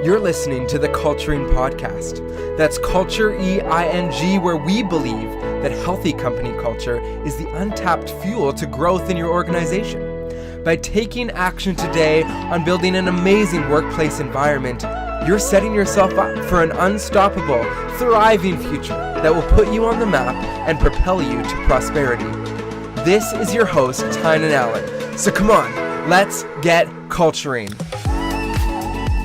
You're listening to the Culturing Podcast. That's Culture EING, where we believe that healthy company culture is the untapped fuel to growth in your organization. By taking action today on building an amazing workplace environment, you're setting yourself up for an unstoppable, thriving future that will put you on the map and propel you to prosperity. This is your host, Tynan Allen. So come on, let's get culturing.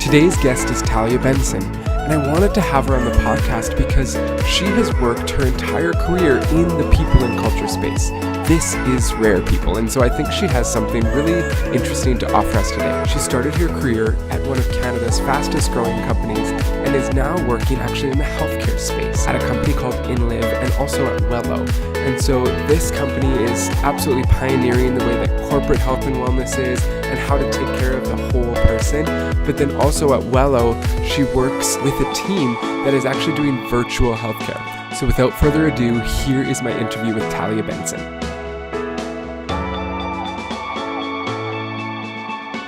Today's guest is Talia Benson, and I wanted to have her on the podcast because she has worked her entire career in the people and culture space. This is rare, people, and so I think she has something really interesting to offer us today. She started her career at one of Canada's fastest growing companies and is now working actually in the healthcare space at a company called Inliv and also at Wello. And so this company is absolutely pioneering the way that corporate health and wellness is and how to take care of the whole person. But then also at Wello, she works with a team that is actually doing virtual healthcare. So without further ado, here is my interview with Talia Benson.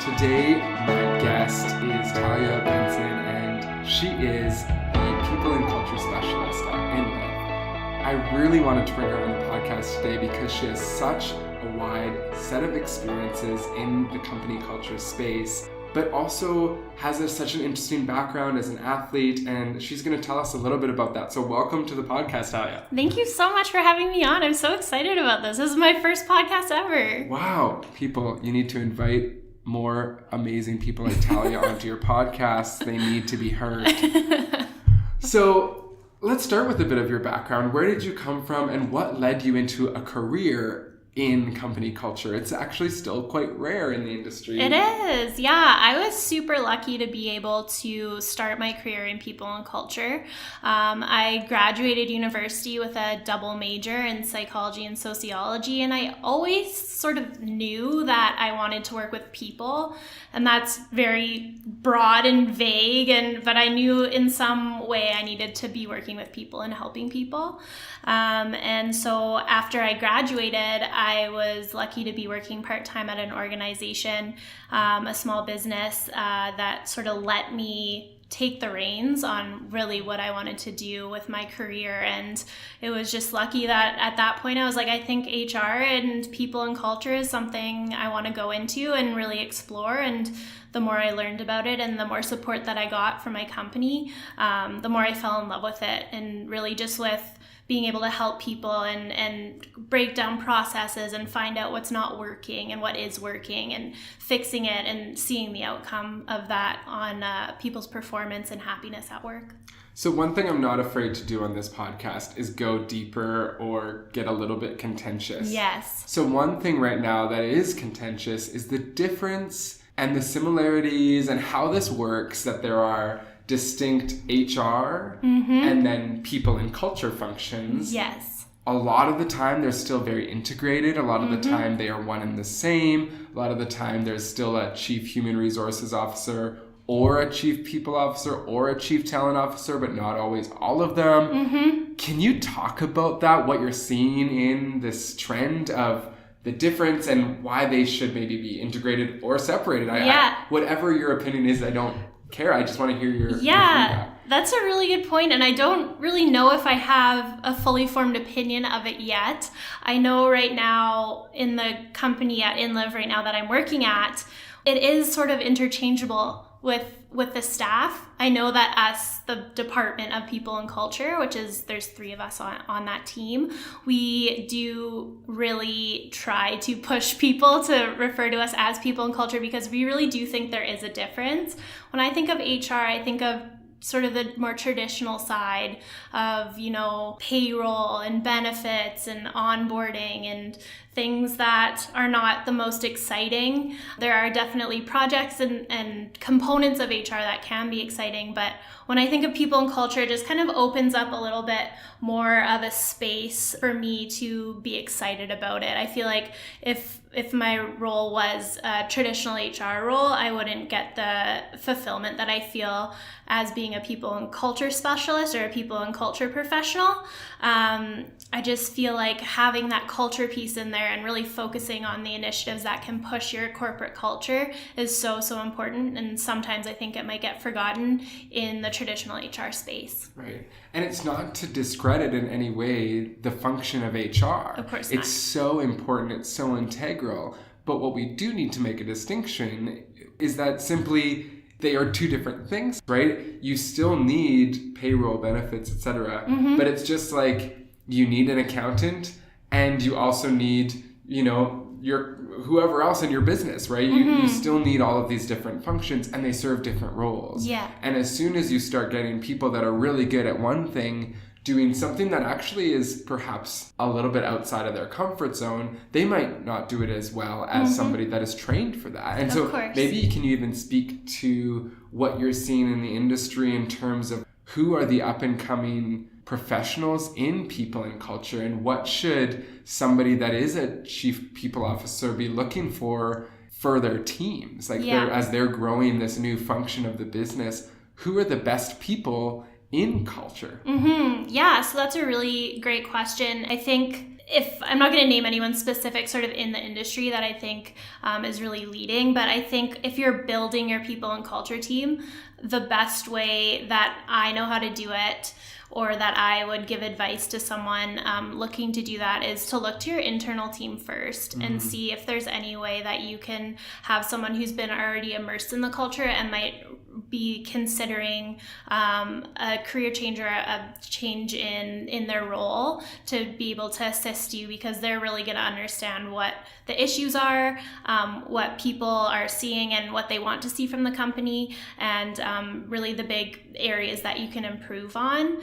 Today, my guest is Talia Benson, and she is the People and Culture Specialist at Inliv. I really wanted to bring her on the podcast today because she has such a wide set of experiences in the company culture space, but also has such an interesting background as an athlete, and she's going to tell us a little bit about that. So welcome to the podcast, Talia. Thank you so much for having me on. I'm so excited about this. This is my first podcast ever. Wow. People, you need to invite more amazing people like Talia onto your podcast. They need to be heard. So let's start with a bit of your background. Where did you come from and what led you into a career in company culture? It's actually still quite rare in the industry. It is, yeah. I was super lucky to be able to start my career in people and culture. I graduated university with a double major in psychology and sociology, and I always sort of knew that I wanted to work with people, and that's very broad and vague, but I knew in some way I needed to be working with people and helping people. And so after I graduated, I was lucky to be working part-time at an organization, a small business that sort of let me take the reins on really what I wanted to do with my career. And it was just lucky that at that point I was like, I think HR and people and culture is something I want to go into and really explore. And the more I learned about it and the more support that I got from my company, the more I fell in love with it, and really just with being able to help people and break down processes and find out what's not working and what is working and fixing it and seeing the outcome of that on people's performance and happiness at work. So one thing I'm not afraid to do on this podcast is go deeper or get a little bit contentious. Yes. So one thing right now that is contentious is the difference and the similarities and how this works, that there are distinct HR and then people and culture functions. Yes. A lot of the time they're still very integrated. A lot of the time they are one and the same. A lot of the time there's still a chief human resources officer or a chief people officer or a chief talent officer, but not always all of them. Can you talk about that, what you're seeing in this trend of the difference and why they should maybe be integrated or separated? Whatever your opinion is, I don't care. I just want to hear your feedback. That's a really good point, and I don't really know if I have a fully formed opinion of it yet. I know right now in the company at Inliv right now that I'm working at, it is sort of interchangeable with the staff. I know that us, the Department of People and Culture, which is, there's 3 of us on that team, we do really try to push people to refer to us as People and Culture because we really do think there is a difference. When I think of HR, I think of sort of the more traditional side of, payroll and benefits and onboarding and things that are not the most exciting. There are definitely projects and components of HR that can be exciting, but when I think of people and culture, it just kind of opens up a little bit more of a space for me to be excited about it. I feel like if if my role was a traditional HR role, I wouldn't get the fulfillment that I feel as being a people and culture specialist or a people and culture professional. I just feel like having that culture piece in there and really focusing on the initiatives that can push your corporate culture is so important. And sometimes I think it might get forgotten in the traditional HR space. Right. And it's not to discredit in any way the function of HR. Of course not. It's so important. It's so integral. But what we do need to make a distinction is that simply they are two different things, right? You still need payroll, benefits, etc. But it's just like you need an accountant and you also need, your whoever else in your business, right? You still need all of these different functions and they serve different roles. Yeah. And as soon as you start getting people that are really good at one thing doing something that actually is perhaps a little bit outside of their comfort zone, they might not do it as well as somebody that is trained for that. And so maybe can you even speak to what you're seeing in the industry in terms of who are the up and coming professionals in people and culture, and what should somebody that is a chief people officer be looking for their teams? Like as they're growing this new function of the business, who are the best people in culture? Yeah, so that's a really great question. I think if I'm not going to name anyone specific sort of in the industry that I think is really leading, but I think if you're building your people and culture team, the best way that I know how to do it, or that I would give advice to someone looking to do that, is to look to your internal team first and see if there's any way that you can have someone who's been already immersed in the culture and might be considering a career change or a change in their role to be able to assist you, because they're really going to understand what the issues are, what people are seeing and what they want to see from the company, and really the big areas that you can improve on.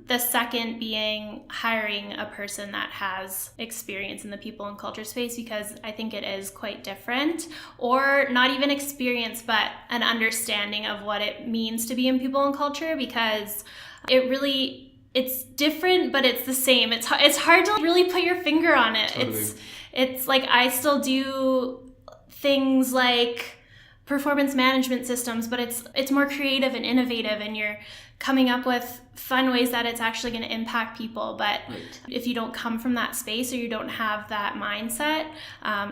The second being hiring a person that has experience in the people and culture space, because I think it is quite different, or not even experience, but an understanding of what it means to be in people and culture, because it's different, but it's the same. It's hard to really put your finger on it. Totally. It's like I still do things like performance management systems, but it's more creative and innovative, and you're coming up with fun ways that it's actually going to impact people. But if you don't come from that space or you don't have that mindset,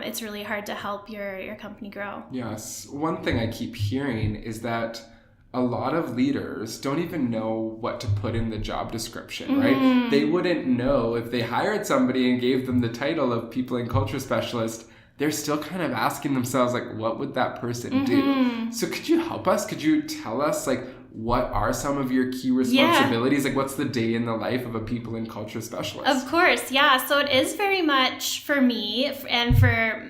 it's really hard to help your company grow. Yes. One thing I keep hearing is that a lot of leaders don't even know what to put in the job description, right? They wouldn't know if they hired somebody and gave them the title of people and culture specialist. They're still kind of asking themselves, like, what would that person do? So could you help us? Could you tell us, like, what are some of your key responsibilities? Like, what's the day in the life of a people and culture specialist? Of course, yeah. So it is very much for me, and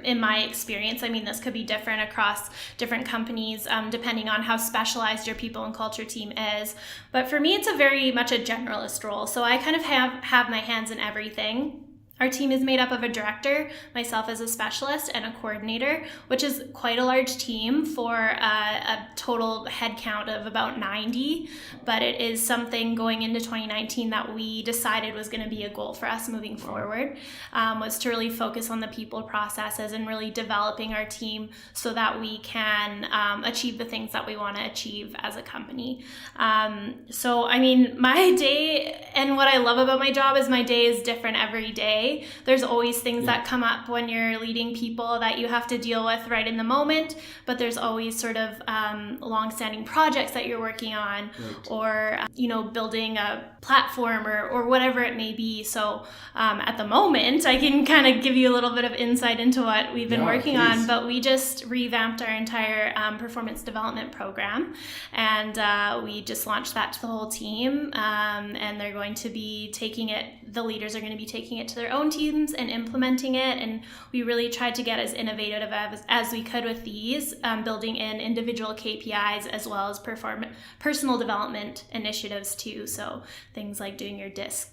in my experience, I mean, this could be different across different companies, depending on how specialized your people and culture team is. But for me, it's a very much a generalist role. So I kind of have my hands in everything. Our team is made up of a director, myself as a specialist, and a coordinator, which is quite a large team for a total headcount of about 90. But it is something going into 2019 that we decided was going to be a goal for us moving forward, was to really focus on the people processes and really developing our team so that we can achieve the things that we want to achieve as a company. So, I mean, my day, and what I love about my job is my day is different every day. There's always things that come up when you're leading people that you have to deal with right in the moment, but there's always sort of long-standing projects that you're working on, or building a platform or whatever it may be. So at the moment, I can kind of give you a little bit of insight into what we've been working on, but we just revamped our entire performance development program, and we just launched that to the whole team, and they're going to be the leaders are going to be taking it to their own teams and implementing it. And we really tried to get as innovative as we could with these, building in individual KPIs as well as personal development initiatives too. So things like doing your DISC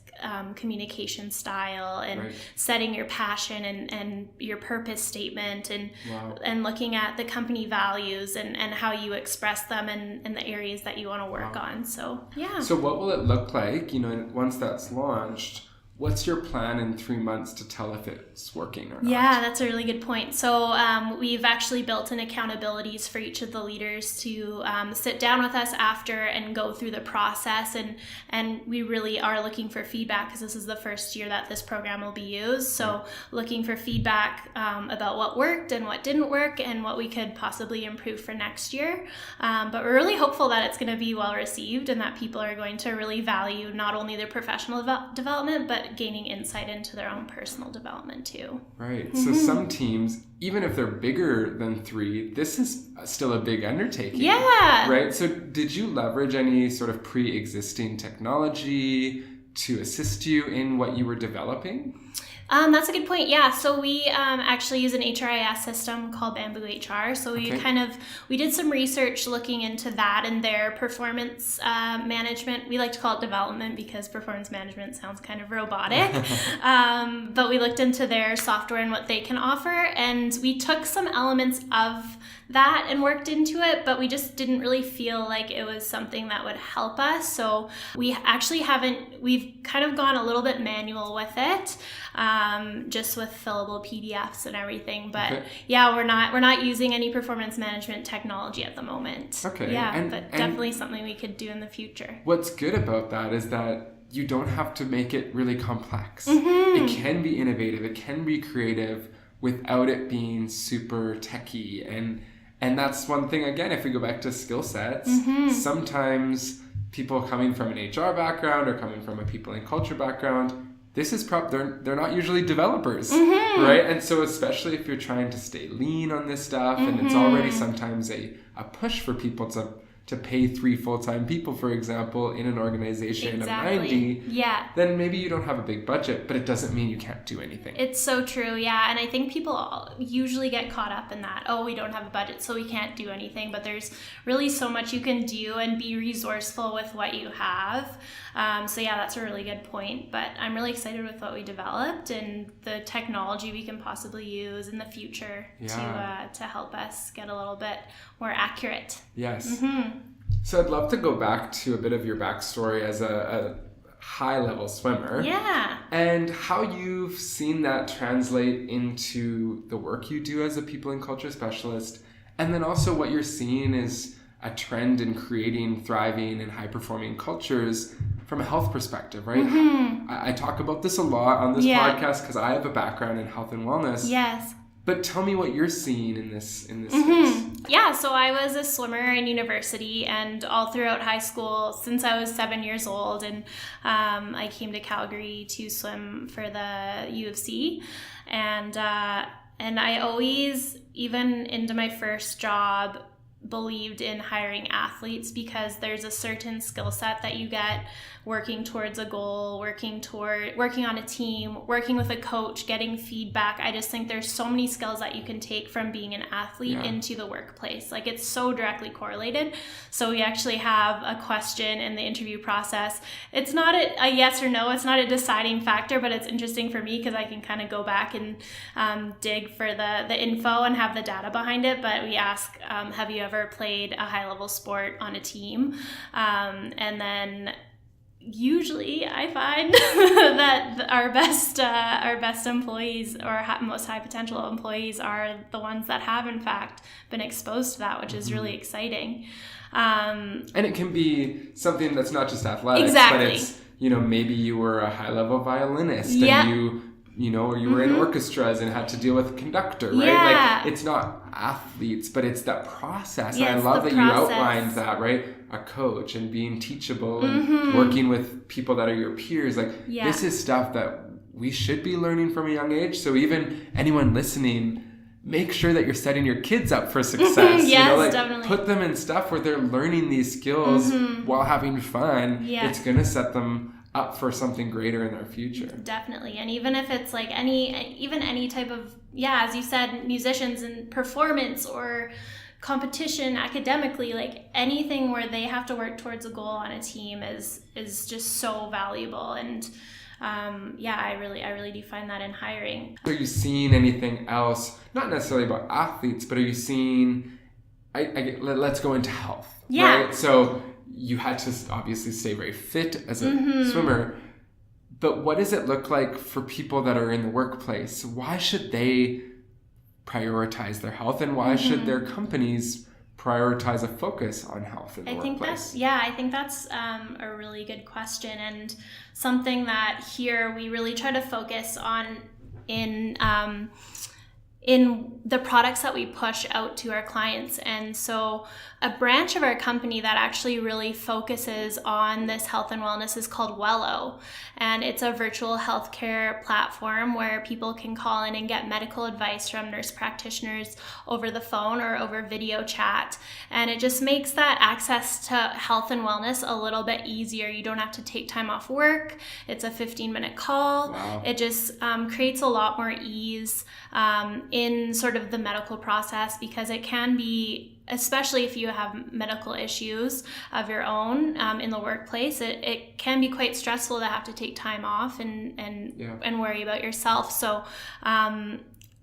communication style, and setting your passion and your purpose statement, and looking at the company values and how you express them and the areas that you want to work on. So, yeah. So what will it look like, once that's launched? what's your plan in 3 months to tell if it's working or not? Yeah, that's a really good point. So we've actually built in accountabilities for each of the leaders to sit down with us after and go through the process. And we really are looking for feedback because this is the first year that this program will be used. So looking for feedback about what worked and what didn't work and what we could possibly improve for next year. But we're really hopeful that it's going to be well received and that people are going to really value not only their professional development, but gaining insight into their own personal development too. Right. So some teams, even if they're bigger than 3, this is still a big undertaking. Yeah. Right. So did you leverage any sort of pre-existing technology to assist you in what you were developing? That's a good point. Yeah. So we actually use an HRIS system called Bamboo HR. So we did some research looking into that and their performance management. We like to call it development because performance management sounds kind of robotic. But we looked into their software and what they can offer. And we took some elements of that and worked into it, but we just didn't really feel like it was something that would help us. So we've kind of gone a little bit manual with it, just with fillable PDFs and everything. But yeah, we're not using any performance management technology at the moment. Okay. Yeah, but definitely something we could do in the future. What's good about that is that you don't have to make it really complex. It can be innovative, it can be creative without it being super techy. And that's one thing, again, if we go back to skill sets, sometimes people coming from an HR background or coming from a people and culture background, this is they're not usually developers, right? And so especially if you're trying to stay lean on this stuff and it's already sometimes a push for people to pay 3 full-time people, for example, in an organization of 90, then maybe you don't have a big budget, but it doesn't mean you can't do anything. It's so true, yeah. And I think people usually get caught up in that, we don't have a budget, so we can't do anything. But there's really so much you can do and be resourceful with what you have. So yeah, that's a really good point. But I'm really excited with what we developed and the technology we can possibly use in the future to help us get a little bit more accurate. Yes. So I'd love to go back to a bit of your backstory as a high-level swimmer. Yeah. And how you've seen that translate into the work you do as a people and culture specialist. And then also what you're seeing is a trend in creating thriving and high-performing cultures from a health perspective, right? I talk about this a lot on this podcast because I have a background in health and wellness. Yes. But tell me what you're seeing in this space. Yeah, so I was a swimmer in university and all throughout high school since I was 7 years old. And I came to Calgary to swim for the U of C. And I always, even into my first job, believed in hiring athletes because there's a certain skill set that you get working towards a goal, working on a team, working with a coach, getting feedback. I just think there's so many skills that you can take from being an athlete into the workplace. Like, it's so directly correlated. So we actually have a question in the interview process. It's not a yes or no. It's not a deciding factor, but it's interesting for me because I can kind of go back and dig for the info and have the data behind it. But we ask, have you ever played a high-level sport on a team? And then usually I find that our best employees or most high potential employees are the ones that have in fact been exposed to that, which is really exciting. And it can be something that's not just athletics, exactly. But it's, maybe you were a high-level violinist and you were in orchestras and had to deal with a conductor, right? Yeah. Like, it's not athletes, but it's that process. Yes, and I love that process. you outlined that, right? A coach and being teachable and working with people that are your peers. Like, this is stuff that we should be learning from a young age. So even anyone listening, make sure that you're setting your kids up for success. Yes, definitely. Put them in stuff where they're learning these skills while having fun. Yeah. It's going to set them up for something greater in their future. Definitely. And even if it's like any type of, as you said, musicians and performance or competition academically, like anything where they have to work towards a goal on a team is just so valuable. And I really do find that in hiring. Are you seeing anything else, not necessarily about athletes, but are you seeing, let's go into health, right? So you had to obviously stay very fit as a swimmer, But what does it look like for people that are in the workplace? Why should they prioritize their health, and why should their companies prioritize a focus on health in the workplace? I think that's a really good question, and something that here we really try to focus on in the products that we push out to our clients. And so a branch of our company that actually really focuses on this health and wellness is called Wello. And it's a virtual healthcare platform where people can call in and get medical advice from nurse practitioners over the phone or over video chat. And it just makes that access to health and wellness a little bit easier. You don't have to take time off work. It's a 15-minute call. Wow. It just creates a lot more ease in sort of the medical process, because it can be, especially if you have medical issues of your own in the workplace, it can be quite stressful to have to take time off and worry about yourself. So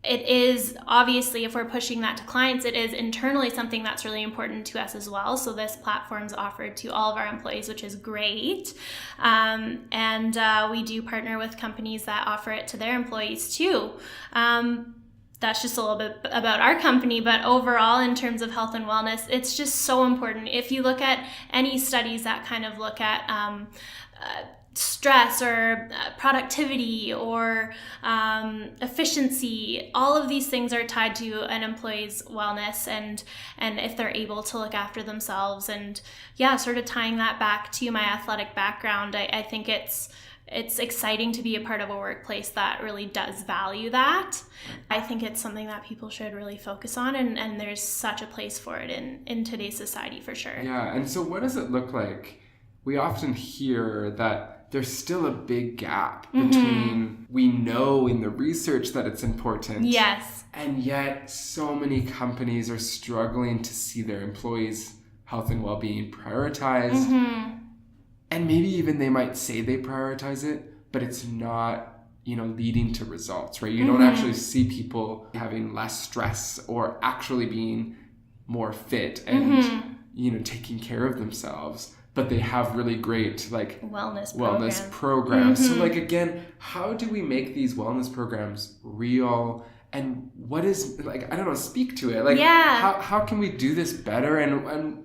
it is, obviously, if we're pushing that to clients, it is internally something that's really important to us as well. So this platform's offered to all of our employees, which is great. And we do partner with companies that offer it to their employees too. That's just a little bit about our company, but overall, in terms of health and wellness, it's just so important. If you look at any studies that kind of look at stress or productivity or efficiency, all of these things are tied to an employee's wellness and if they're able to look after themselves. And sort of tying that back to my athletic background, I think it's exciting to be a part of a workplace that really does value that. I think it's something that people should really focus on, and there's such a place for it in today's society for sure. Yeah, and so what does it look like? We often hear that there's still a big gap between we know in the research that it's important. Yes. And yet so many companies are struggling to see their employees' health and well-being prioritized. And maybe even they might say they prioritize it, but it's not, leading to results, right? You don't actually see people having less stress or actually being more fit and, taking care of themselves. But they have really great, wellness programs. So, again, how do we make these wellness programs real? And what is, speak to it. How can we do this better? And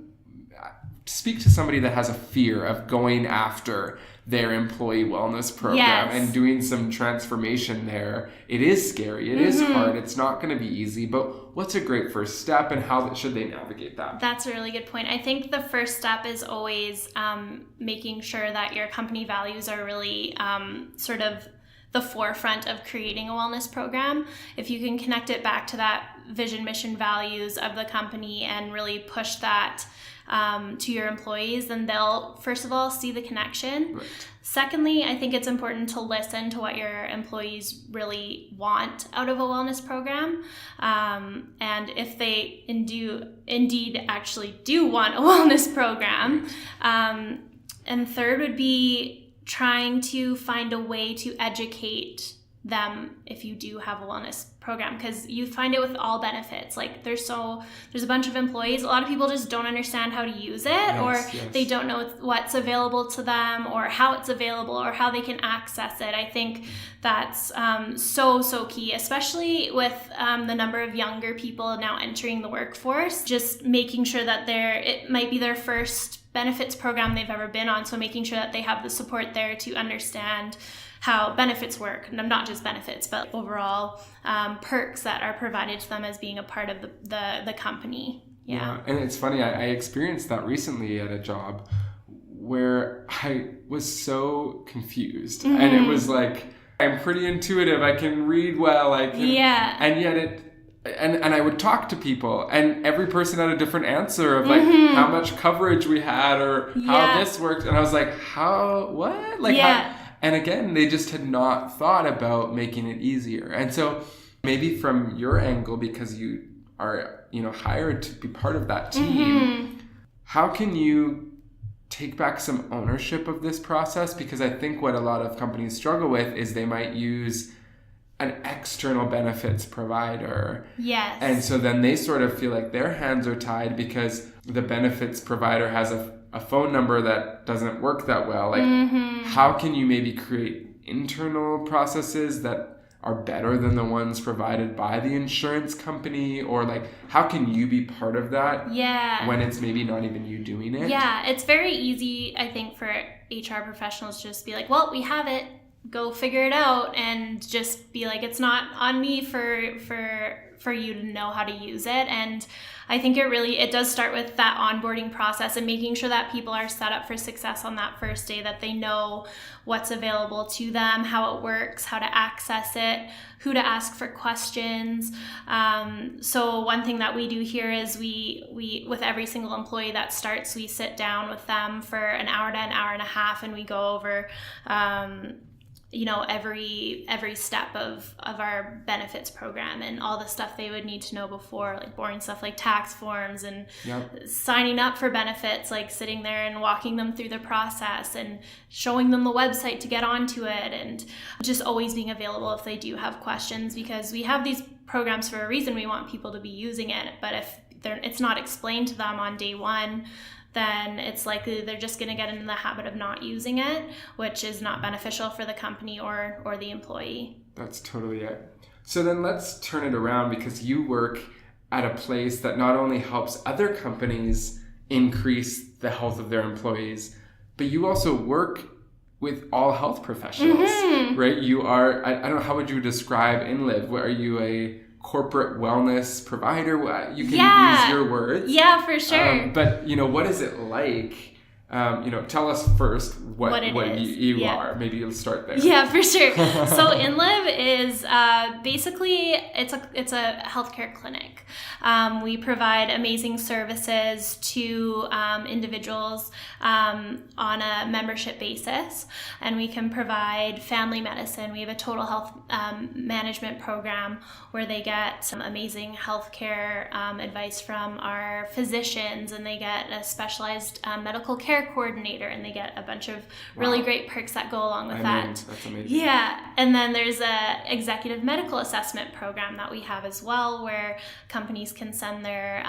speak to somebody that has a fear of going after their employee wellness program and doing some transformation there. It is scary. It is hard. It's not going to be easy. But what's a great first step, and how should they navigate that? That's a really good point. I think the first step is always making sure that your company values are really sort of the forefront of creating a wellness program. If you can connect it back to that vision, mission, values of the company and really push that to your employees, then they'll, first of all, see the connection. Right. Secondly, I think it's important to listen to what your employees really want out of a wellness program. And if they indeed actually do want a wellness program. And third would be trying to find a way to educate them if you do have a wellness program, because you find it with all benefits. There's a bunch of employees, a lot of people just don't understand how to use it, they don't know what's available to them or how it's available or how they can access it. I think that's so key, especially with the number of younger people now entering the workforce, just making sure that it might be their first benefits program they've ever been on, so making sure that they have the support there to understand how benefits work, and not just benefits, but overall perks that are provided to them as being a part of the company. Yeah. And it's funny, I experienced that recently at a job where I was so confused. And it was I'm pretty intuitive, I can read well, and yet and I would talk to people, and every person had a different answer of how much coverage we had or how this worked, and I was like, how, what? How? And again, they just had not thought about making it easier. And so maybe from your angle, because you are, hired to be part of that team, how can you take back some ownership of this process? Because I think what a lot of companies struggle with is they might use an external benefits provider. Yes. And so then they sort of feel like their hands are tied because the benefits provider has a phone number that doesn't work that well. How can you maybe create internal processes that are better than the ones provided by the insurance company? Or like, how can you be part of that when it's maybe not even you doing it? Yeah, it's very easy, I think, for HR professionals to just be like, well, we have it, go figure it out, and just be like, it's not on me for you to know how to use it. And I think it does start with that onboarding process and making sure that people are set up for success on that first day, that they know what's available to them, how it works, how to access it, who to ask for questions. So one thing that we do here is we with every single employee that starts, we sit down with them for an hour to an hour and a half, and we go over every step of our benefits program and all the stuff they would need to know before, like boring stuff like tax forms and signing up for benefits, like sitting there and walking them through the process and showing them the website to get onto it, and just always being available if they do have questions, because we have these programs for a reason. We want people to be using it, but if it's not explained to them on day one, then it's likely they're just going to get into the habit of not using it, which is not beneficial for the company or the employee. That's totally it. So then let's turn it around, because you work at a place that not only helps other companies increase the health of their employees, but you also work with all health professionals, right? You are, I don't know, how would you describe Inliv? Are you a corporate wellness provider? You can use your words. Yeah, for sure. But, what is it like? Tell us first what you are. Maybe you'll start there. Yeah, for sure. So Inliv is basically, it's a healthcare clinic. We provide amazing services to individuals on a membership basis, and we can provide family medicine. We have a total health management program where they get some amazing healthcare advice from our physicians, and they get a specialized medical care coordinator, and they get a bunch of really great perks that go along with that. That's amazing. Yeah, and then there's a executive medical assessment program that we have as well, where companies can send their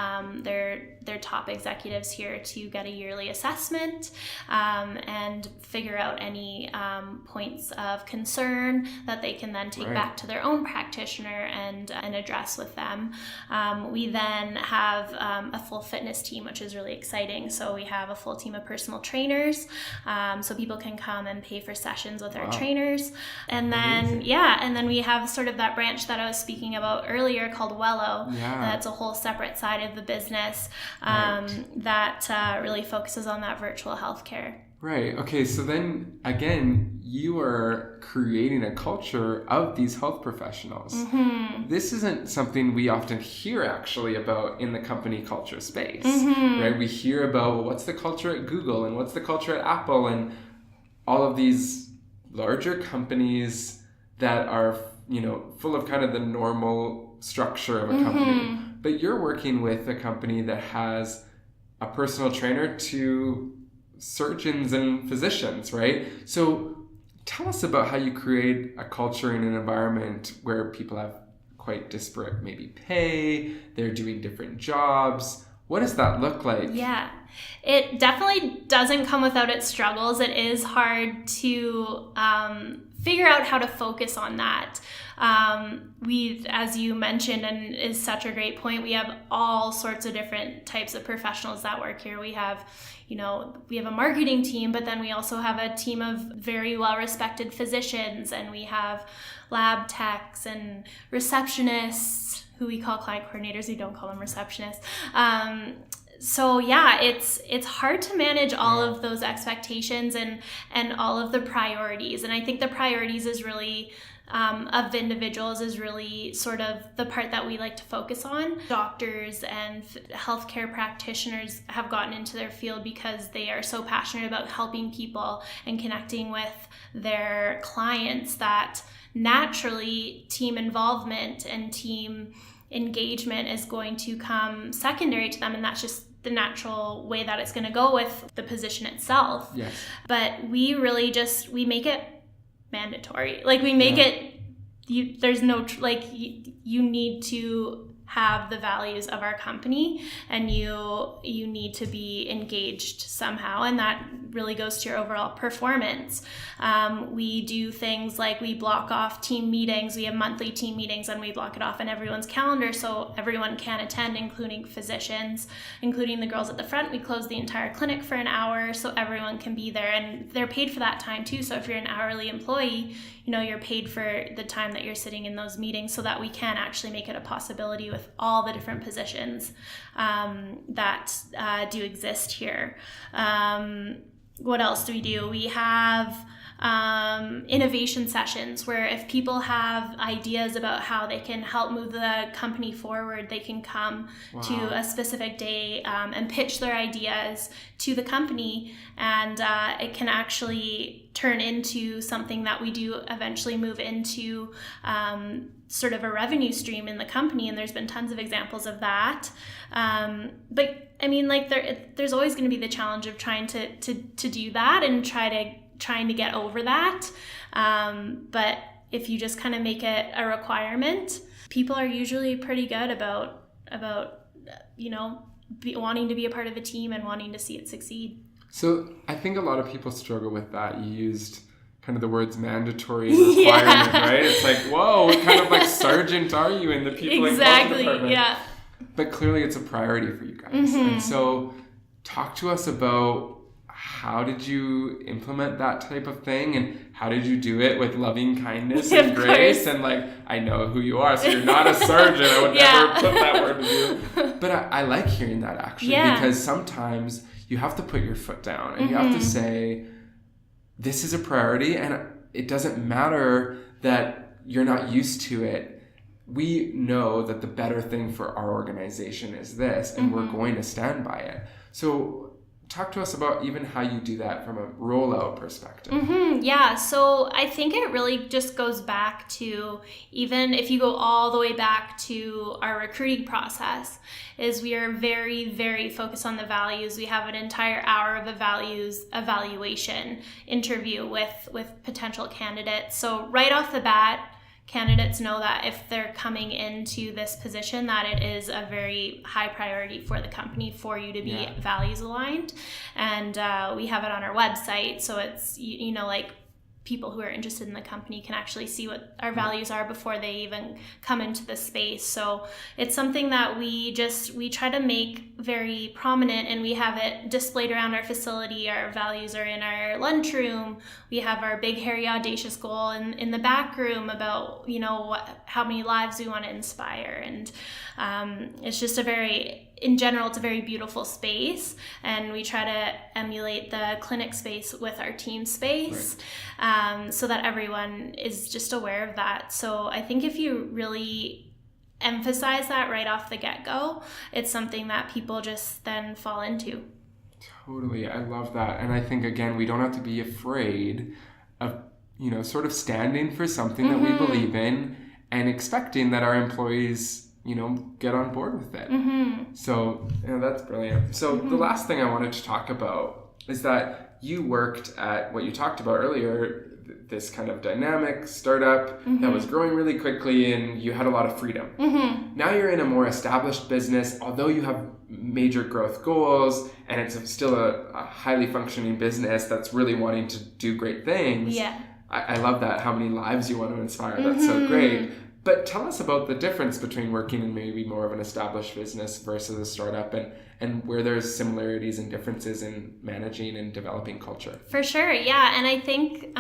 top executives here to get a yearly assessment and figure out any points of concern that they can then take back to their own practitioner and address with them. We then have a full fitness team, which is really exciting. So we have a full team of personal trainers, so people can come and pay for sessions with our trainers. And then and then we have sort of that branch that I was speaking about earlier called Wello. That's a whole separate side of the business that really focuses on that virtual healthcare. Right. Okay. So then again, you are creating a culture of these health professionals. This isn't something we often hear actually about in the company culture space, right? We hear about, well, what's the culture at Google and what's the culture at Apple and all of these larger companies that are, full of kind of the normal structure of a company. But you're working with a company that has a personal trainer to surgeons and physicians, right? So tell us about how you create a culture in an environment where people have quite disparate maybe pay, they're doing different jobs. What does that look like? Yeah, it definitely doesn't come without its struggles. It is hard to figure out how to focus on that. As you mentioned, and is such a great point, we have all sorts of different types of professionals that work here. We have a marketing team, but then we also have a team of very well-respected physicians, and we have lab techs and receptionists, who we call client coordinators. We don't call them receptionists. So yeah, it's hard to manage all of those expectations and all of the priorities. And I think the priorities is really of individuals is really sort of the part that we like to focus on. Doctors and healthcare practitioners have gotten into their field because they are so passionate about helping people and connecting with their clients that naturally team involvement and team engagement is going to come secondary to them, and that's just the natural way that it's going to go with the position itself. Yes. But we really we make it mandatory. Like we make it, there's no, you need to have the values of our company, and you need to be engaged somehow, and that really goes to your overall performance. We do things like we block off team meetings. We have monthly team meetings, and we block it off in everyone's calendar so everyone can attend, including physicians, including the girls at the front. We close the entire clinic for an hour so everyone can be there, and they're paid for that time too. So if you're an hourly employee, you're paid for the time that you're sitting in those meetings, so that we can actually make it a possibility with all the different positions that do exist here. What else do we do? We have innovation sessions where if people have ideas about how they can help move the company forward, they can come to a specific day and pitch their ideas to the company, and it can actually turn into something that we do eventually move into sort of a revenue stream in the company, and there's been tons of examples of that. But I mean, like there's always going to be the challenge of trying to do that and trying to get over that. But if you just kind of make it a requirement, people are usually pretty good about wanting to be a part of a team and wanting to see it succeed. So I think a lot of people struggle with that. You used kind of the words mandatory and requirement, right? It's like, whoa, what kind of like sergeant are you in the people exactly, in department? Yeah. But clearly it's a priority for you guys. Mm-hmm. And so talk to us about how did you implement that type of thing, and how did you do it with loving kindness and grace? And like, I know who you are, so you're not a sergeant. I would never put that word to you. But I like hearing that actually, because sometimes you have to put your foot down and you have to say, this is a priority, and it doesn't matter that you're not used to it. We know that the better thing for our organization is this, and we're going to stand by it. So talk to us about even how you do that from a rollout perspective. Yeah, so I think it really just goes back to, even if you go all the way back to our recruiting process, is we are very, very focused on the values. We have an entire hour of a values evaluation interview with potential candidates. So right off the bat, candidates know that if they're coming into this position, that it is a very high priority for the company for you to be values aligned. And we have it on our website, so it's, like people who are interested in the company can actually see what our values are before they even come into the space. So it's something that we try to make very prominent, and we have it displayed around our facility. Our values are in our lunchroom. We have our big, hairy, audacious goal in the back room about, how many lives we want to inspire. And it's just in general, it's a very beautiful space, and we try to emulate the clinic space with our team space, so that everyone is just aware of that. So I think if you really emphasize that right off the get-go, it's something that people just then fall into. Totally. I love that. And I think, again, we don't have to be afraid of, sort of standing for something that we believe in and expecting that our employees get on board with it. So that's brilliant. So the last thing I wanted to talk about is that you worked at what you talked about earlier, this kind of dynamic startup that was growing really quickly, and you had a lot of freedom. Now you're in a more established business, although you have major growth goals, and it's still a highly functioning business that's really wanting to do great things. I love that, how many lives you want to inspire. That's so great. But tell us about the difference between working in maybe more of an established business versus a startup, and where there's similarities and differences in managing and developing culture. For sure, yeah. And I think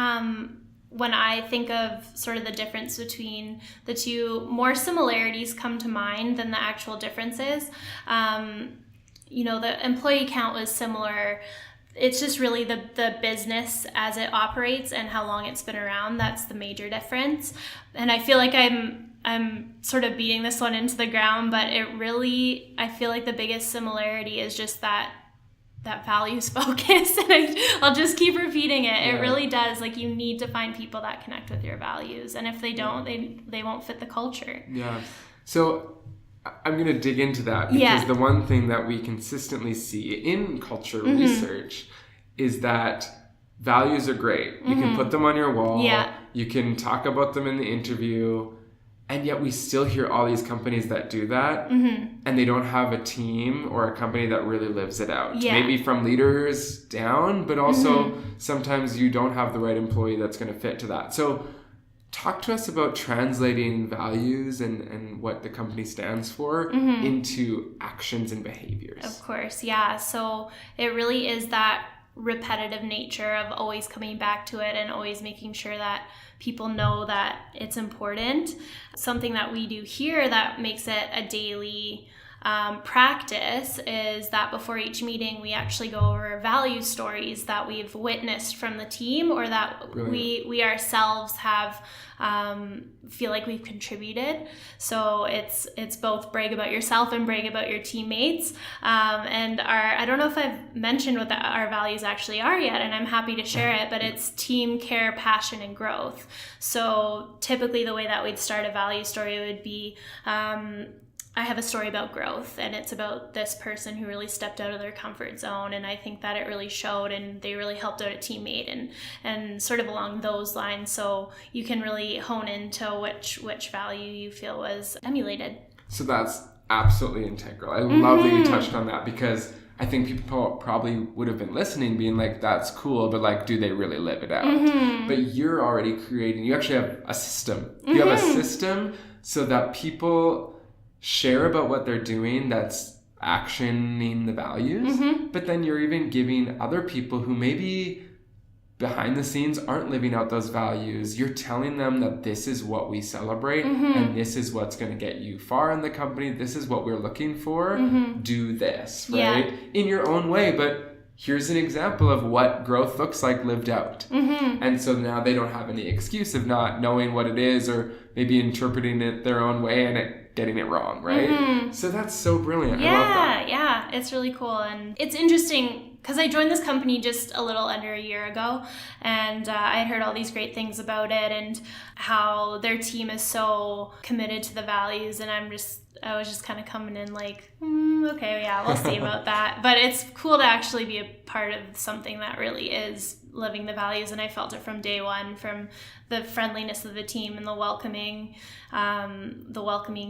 when I think of sort of the difference between the two, more similarities come to mind than the actual differences. The employee count was similar. It's just really the business as it operates and how long it's been around. That's the major difference. And I feel like I'm sort of beating this one into the ground, but I feel like the biggest similarity is just that values focus. And I'll just keep repeating it. It really does. Like, you need to find people that connect with your values. And if they don't, they won't fit the culture. Yeah. So I'm going to dig into that, because the one thing that we consistently see in culture research is that values are great. You can put them on your wall. You can talk about them in the interview. And yet we still hear all these companies that do that, and they don't have a team or a company that really lives it out. Yeah. Maybe from leaders down, but also sometimes you don't have the right employee that's going to fit to that. So talk to us about translating values and what the company stands for into actions and behaviors. Of course, yeah. So it really is that repetitive nature of always coming back to it and always making sure that people know that it's important. Something that we do here that makes it a daily practice is that before each meeting, we actually go over value stories that we've witnessed from the team or that we ourselves have feel like we've contributed. So it's both brag about yourself and brag about your teammates. And I don't know if I've mentioned what our values actually are yet, and I'm happy to share it, but it's team, care, passion, and growth. So typically the way that we'd start a value story would be, I have a story about growth, and it's about this person who really stepped out of their comfort zone, and I think that it really showed, and they really helped out a teammate, and sort of along those lines, so you can really hone into which value you feel was emulated. So that's absolutely integral. I love that you touched on that, because I think people probably would have been listening being like, that's cool, but like, do they really live it out? But you're already creating, you actually have a system. You have a system so that people share about what they're doing that's actioning the values, but then you're even giving other people who maybe behind the scenes aren't living out those values, you're telling them that this is what we celebrate and this is what's going to get you far in the company, this is what we're looking for, do this, right? In your own way, but here's an example of what growth looks like lived out. And so now they don't have any excuse of not knowing what it is or maybe interpreting it their own way and getting it wrong, right? So that's so brilliant. I love that. Yeah, it's really cool. And it's interesting because I joined this company just a little under a year ago, and I had heard all these great things about it and how their team is so committed to the values, and I was just kind of coming in like, okay, yeah, we'll see about that. But it's cool to actually be a part of something that really is living the values, and I felt it from day one, from the friendliness of the team and the welcoming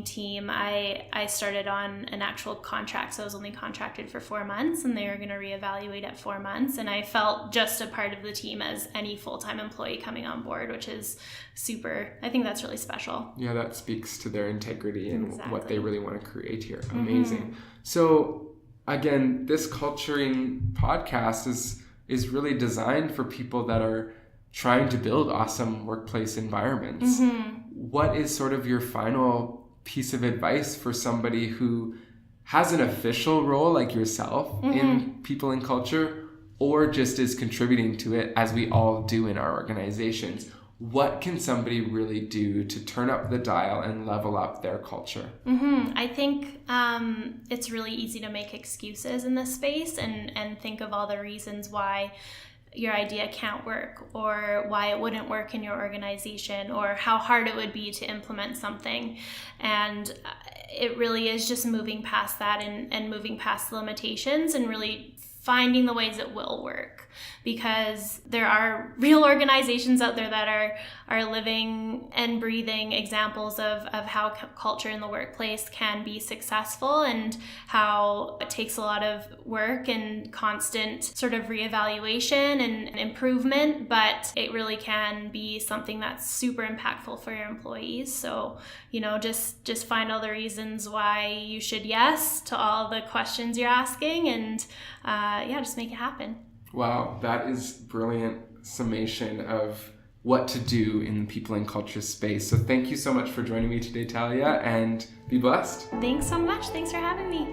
team. I started on an actual contract, so I was only contracted for 4 months, and they were going to reevaluate at 4 months, and I felt just a part of the team as any full-time employee coming on board, which is super, I think that's really special. Yeah, that speaks to their integrity and what they really want to create here. Amazing. So again, this Culturing podcast is really designed for people that are trying to build awesome workplace environments. What is sort of your final piece of advice for somebody who has an official role like yourself in people and culture, or just is contributing to it as we all do in our organizations? What can somebody really do to turn up the dial and level up their culture? I think it's really easy to make excuses in this space and think of all the reasons why your idea can't work, or why it wouldn't work in your organization, or how hard it would be to implement something. And it really is just moving past that and moving past the limitations and really finding the ways it will work, because there are real organizations out there that are living and breathing examples of how culture in the workplace can be successful, and how it takes a lot of work and constant sort of reevaluation and improvement, but it really can be something that's super impactful for your employees. So, just find all the reasons why you should yes to all the questions you're asking, and just make it happen. Wow, that is brilliant summation of what to do in the people and culture space. So thank you so much for joining me today, Talia, and be blessed. Thanks so much. Thanks for having me.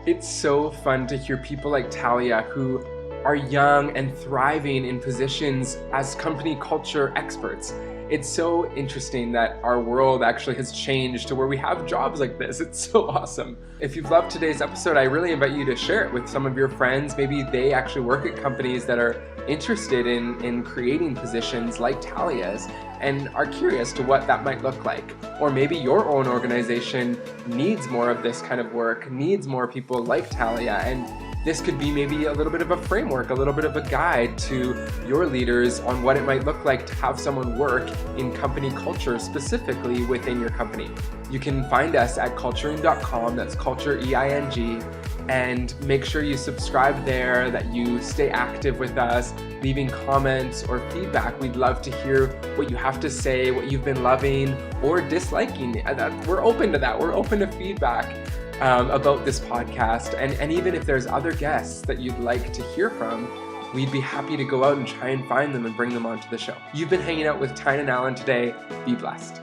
It's so fun to hear people like Talia who are young and thriving in positions as company culture experts. It's so interesting that our world actually has changed to where we have jobs like this. It's so awesome. If you've loved today's episode, I really invite you to share it with some of your friends. Maybe they actually work at companies that are interested in creating positions like Talia's and are curious to what that might look like. Or maybe your own organization needs more of this kind of work, needs more people like Talia, and this could be maybe a little bit of a framework, a little bit of a guide to your leaders on what it might look like to have someone work in company culture, specifically within your company. You can find us at cultureing.com, that's culture EING, and make sure you subscribe there, that you stay active with us, leaving comments or feedback. We'd love to hear what you have to say, what you've been loving or disliking. We're open to that. We're open to feedback about this podcast. And even if there's other guests that you'd like to hear from, we'd be happy to go out and try and find them and bring them onto the show. You've been hanging out with Tyne and Alan today. Be blessed.